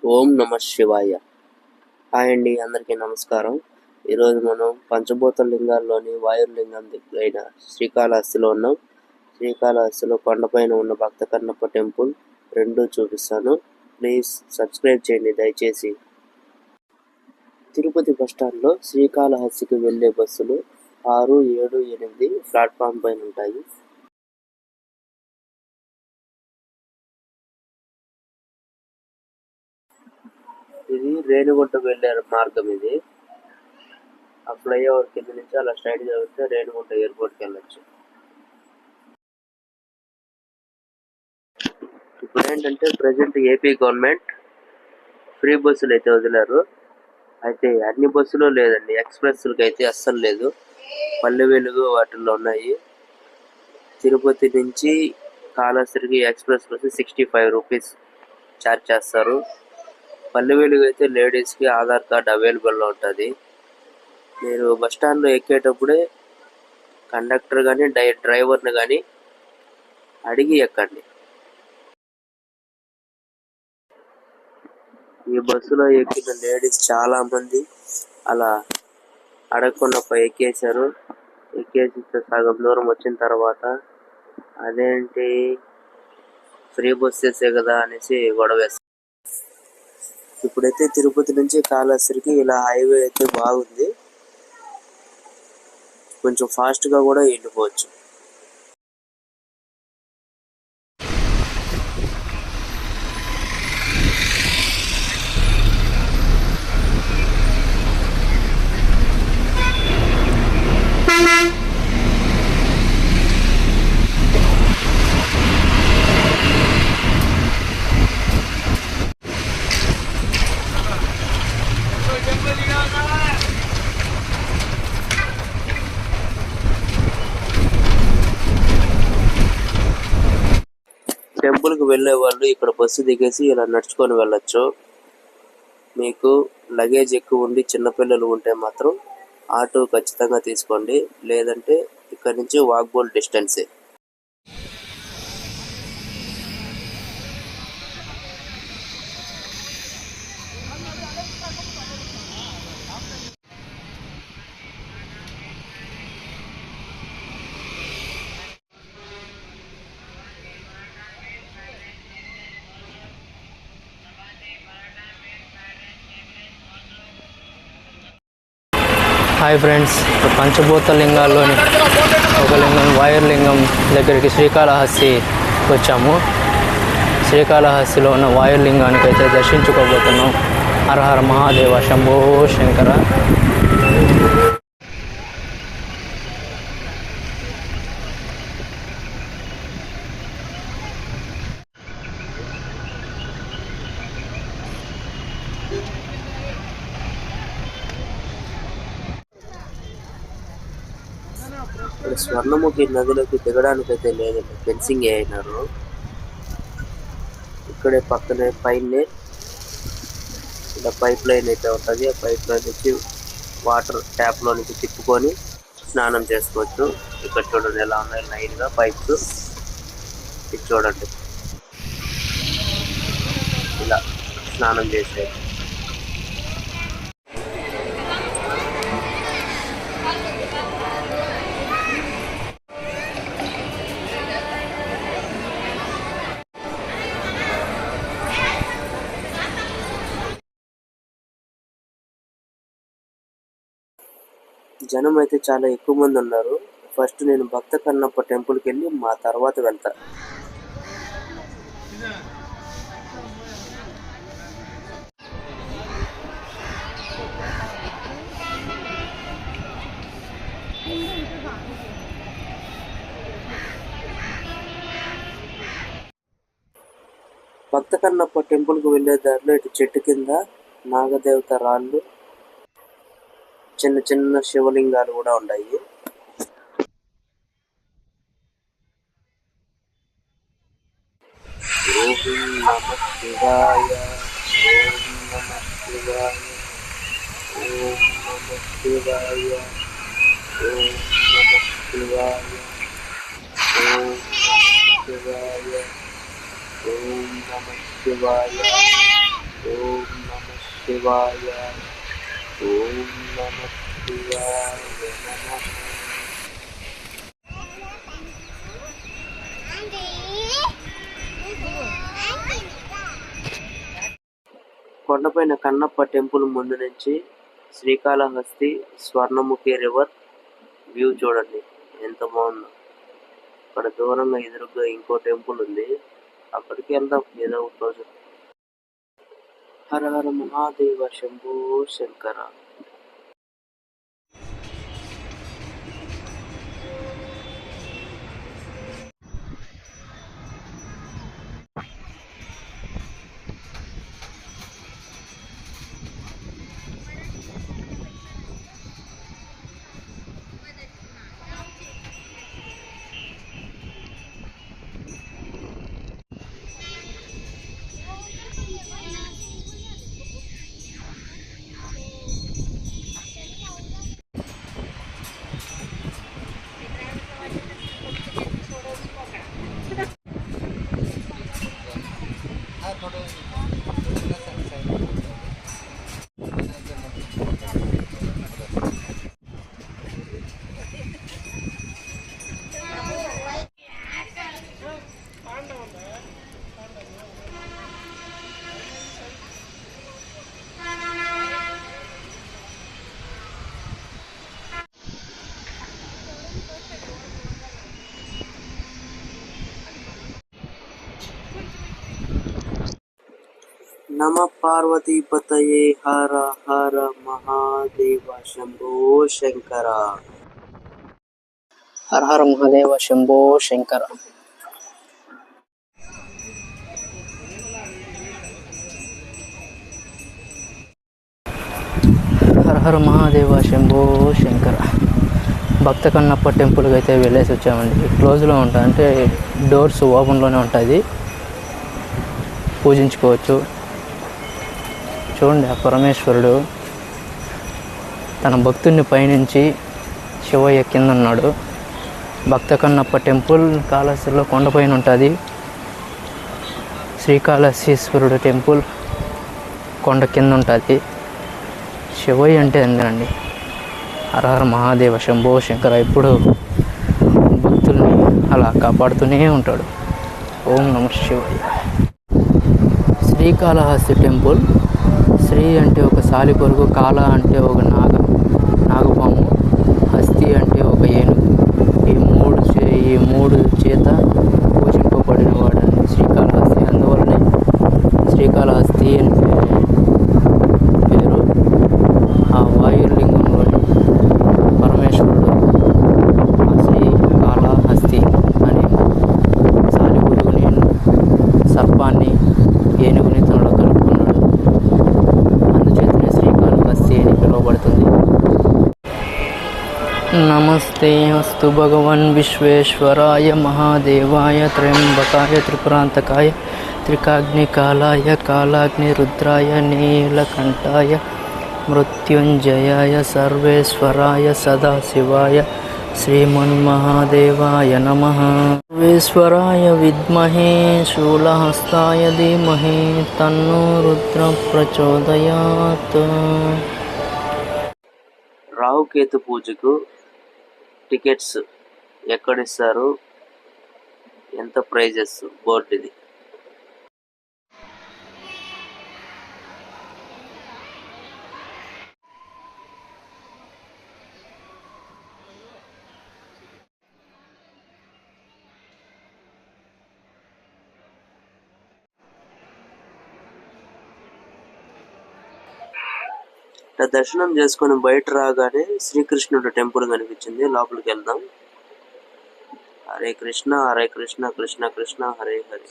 ఓం నమ శివాయ. హాయ్ అండి, అందరికీ నమస్కారం. ఈరోజు మనం పంచభూత లింగాల్లోని వాయుర్లింగం అయిన శ్రీకాళహస్తిలో ఉన్నాం. శ్రీకాళహస్తిలో కొండపైన ఉన్న భక్త కన్నప్ప టెంపుల్ రెండు చూపిస్తాను. ప్లీజ్ సబ్స్క్రైబ్ చేయండి దయచేసి. తిరుపతి బస్టాండ్లో శ్రీకాళహస్తికి వెళ్ళే బస్సులు 6, 7, 8 ప్లాట్ఫామ్ పైన ఉంటాయి. ఇది రేణిగుంట వెళ్ళే మార్గం. ఇది ఆ ఫ్లైఓవర్ కింద నుంచి అలా స్ట్రైట్ గా వెళ్తే రేణిగుంట ఎయిర్పోర్ట్కి వెళ్ళొచ్చు. ఇప్పుడు ఏంటంటే ప్రజెంట్ ఏపీ గవర్నమెంట్ ఫ్రీ బస్సులు అయితే వదిలారు. అయితే అన్ని బస్సులు లేదండి, ఎక్స్ప్రెస్లకి అయితే అస్సలు లేదు. పల్లె వెలుగు వాటిల్లో ఉన్నాయి. తిరుపతి నుంచి కాళహస్తికి ఎక్స్ప్రెస్ బస్సు 65 రూపీస్ ఛార్జ్ చేస్తారు. పల్లె వెలుగు అయితే లేడీస్కి ఆధార్ కార్డ్ అవైలబుల్లో ఉంటుంది. మీరు బస్ స్టాండ్లో ఎక్కేటప్పుడే కండక్టర్ కానీ డ్రైవర్ని కానీ అడిగి ఎక్కండి. ఈ బస్సులో ఎక్కిన లేడీస్ చాలా మంది అలా అడగకుండా ఎక్కేశారు. ఎక్కేసి సగం దూరం వచ్చిన తర్వాత అదేంటి ఫ్రీ బస్సెసే కదా అనేసి గొడవేస్తారు. ఇప్పుడైతే తిరుపతి నుంచి కాళహస్తికి ఇలా హైవే అయితే బాగుంది, కొంచెం ఫాస్ట్గా కూడా వెళ్ళిపోవచ్చు. టెంపుల్కి వెళ్ళే వాళ్ళు ఇక్కడ బస్సు దిగేసి ఇలా నడుచుకొని వెళ్ళొచ్చు. మీకు లగేజ్ ఎక్కువ ఉండి చిన్నపిల్లలు ఉంటే మాత్రం ఆటో ఖచ్చితంగా తీసుకోండి, లేదంటే ఇక్కడ నుంచి వాక్బోల్ డిస్టెన్సే. హాయ్ ఫ్రెండ్స్, పంచభూత లింగాల్లోని ఒక లింగం వాయుర్లింగం దగ్గరికి శ్రీకాళహస్తి వచ్చాము. శ్రీకాళహస్తిలో ఉన్న వాయుర్లింగానికి అయితే దర్శించుకోబోతున్నాం. హర హర మహాదేవ, శంభో శంకర. ఇక్కడ స్వర్ణముఖి నదిలోకి దిగడానికి అయితే లేదండి, ఫెన్సింగ్ అయినారు. ఇక్కడే పక్కనే పైనే ఇలా పైప్ లైన్ అయితే ఉంటుంది. ఆ పైప్ లైన్ నుంచి వాటర్ ట్యాప్ లో నుంచి తిప్పుకొని స్నానం చేసుకోవచ్చు. ఇక్కడ చూడండి ఎలా ఉన్నాయి లైన్ గా పైప్స్. ఇది చూడండి ఇలా స్నానం చేసేది. జనం అయితే చాలా ఎక్కువ మంది ఉన్నారు. ఫస్ట్ నేను భక్త కన్నప్ప టెంపుల్కి వెళ్ళి మా తర్వాత వెళ్తా. భక్త కన్నప్ప టెంపుల్కి వెళ్ళే దారిలో ఇటు చెట్టు కింద నాగదేవత రాళ్ళు, చిన్న చిన్న శివలింగాలు కూడా ఉన్నాయి. ఓం నమ శివాయ, ఓం నమ శివాయ, ఓం నమ శివాయ, ఓం నమ శివాయ, ఓం నమ శివాయ, ఓం నమ శివాయ, ఓం శివాయ. ఓం నమః శివాయ నమః. కొండపైన కన్నప్ప టెంపుల్ ముందు నుంచి శ్రీకాళహస్తి స్వర్ణముఖి రివర్ వ్యూ చూడండి ఎంత బాగుందో. అక్కడ దూరంగా ఎదురుగా ఇంకో టెంపుల్ ఉంది, అక్కడికి వెళ్దాం ఏదో ఒక రోజు. హర హర మహాదేవ శంభో శంకర. నమ పార్వతీపతయే హర హర మహాదేవ శంభో శంకర. హర హర మహాదేవ శంభో శంకర. హర హర మహాదేవ శంభో శంకర. భక్త కన్నప్ప టెంపుల్కి అయితే వెళ్ళేసి వచ్చామండి. క్లోజ్లో ఉంటుంది, అంటే డోర్స్ ఓపెన్లోనే ఉంటుంది, పూజించుకోవచ్చు. చూడండి, ఆ పరమేశ్వరుడు తన భక్తుడిని పైనుంచి శివయ్య కింద ఉన్నాడు. భక్త కన్నప్ప టెంపుల్ కాళహస్తిలో కొండపైన ఉంటుంది. శ్రీకాళహస్తీశ్వరుడు టెంపుల్ కొండ కింద ఉంటుంది. శివయ్య అంటే అంతేనండి. హరహర మహాదేవ శంభో శంకర ఎప్పుడు భక్తుల్ని అలా కాపాడుతూనే ఉంటాడు. ఓం నమ శివాయ. శ్రీకాళహస్తి టెంపుల్. శ్రీ అంటే ఒక సాలిపురుగు, కాళ అంటే ఒక నాగపాము, హస్తి అంటే ఒక ఏనుగు. ఈ మూడు చేత పూజింపబడిన వాడని శ్రీకాళహస్తి. అందువల్లనే శ్రీకాళహస్తి అని పేరు. ఆ వాయుర్లింగంలోని పరమేశ్వరుడు ఆ శ్రీకాళహస్తి అనే సాలిపురుగుని, సర్పాన్ని, ఏనుగుని తనలో కలుపుకున్నాడు. అందుచేతనే శ్రీకాళహస్తి అని పిలువబడుతుంది. నమస్తే అస్తు భగవన్ విశ్వేశ్వరాయ మహాదేవాయ త్ర్యంబకాయ త్రిపురాంతకాయ త్రికాగ్నికాలాయ కాలాగ్ని రుద్రాయ నీలకంఠాయ మృత్యుంజయాయ సర్వేశ్వరాయ సదాశివాయ శ్రీమన్మహాదేవాయ నమః. సర్వేశ్వరాయ విద్మహే శూలహస్తాయ ధీమహి తన్నో రుద్ర ప్రచోదయాత్. రాహుకేతు పూజకు టికెట్స్ ఎక్కడిస్తారు, ఎంత ప్రైజెస్ బోర్డు ఇది. దర్శనం చేసుకొని బయట రాగానే శ్రీకృష్ణుడు టెంపుల్ కనిపించింది. లోపలికి వెళ్దాం. హరే కృష్ణ హరే కృష్ణ కృష్ణ కృష్ణ హరే హరే.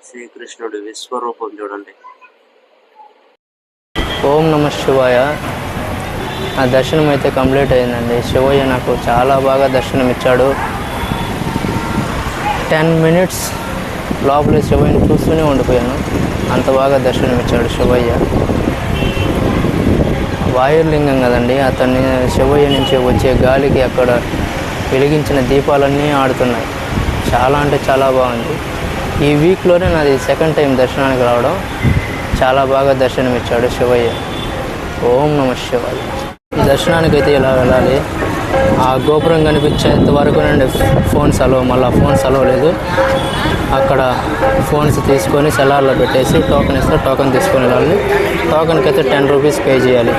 శ్రీకృష్ణుడు విశ్వరూపం చూడండి. ఓం నమ శివాయ. ఆ దర్శనం అయితే కంప్లీట్ అయిందండి. శివయ్య నాకు చాలా బాగా దర్శనం ఇచ్చాడు. 10 minutes లోపల శివయ్యని చూస్తూనే ఉండిపోయాను, అంత బాగా దర్శనం ఇచ్చాడు శివయ్య. వాయుర్లింగం కదండి, అతన్ని శివయ్య నుంచి వచ్చే గాలికి అక్కడ వెలిగించిన దీపాలన్నీ ఆడుతున్నాయి. చాలా అంటే చాలా బాగుంది. ఈ వీక్లోనే నాది సెకండ్ టైం దర్శనానికి రావడం. చాలా బాగా దర్శనం ఇచ్చాడు శివయ్య. ఓం నమ శివాయ. దర్శనానికి అయితే ఇలా వెళ్ళాలి. ఆ గోపురం కనిపించేంత వరకు నుండి ఫోన్స్ అలో, మళ్ళీ ఫోన్స్ అలో లేదు. అక్కడ ఫోన్స్ తీసుకొని సెలార్లో పెట్టేసి టోకెన్ ఇస్తే టోకెన్ తీసుకొని వెళ్ళాలి. టోకెన్కి అయితే 10 రూపీస్ పే చేయాలి.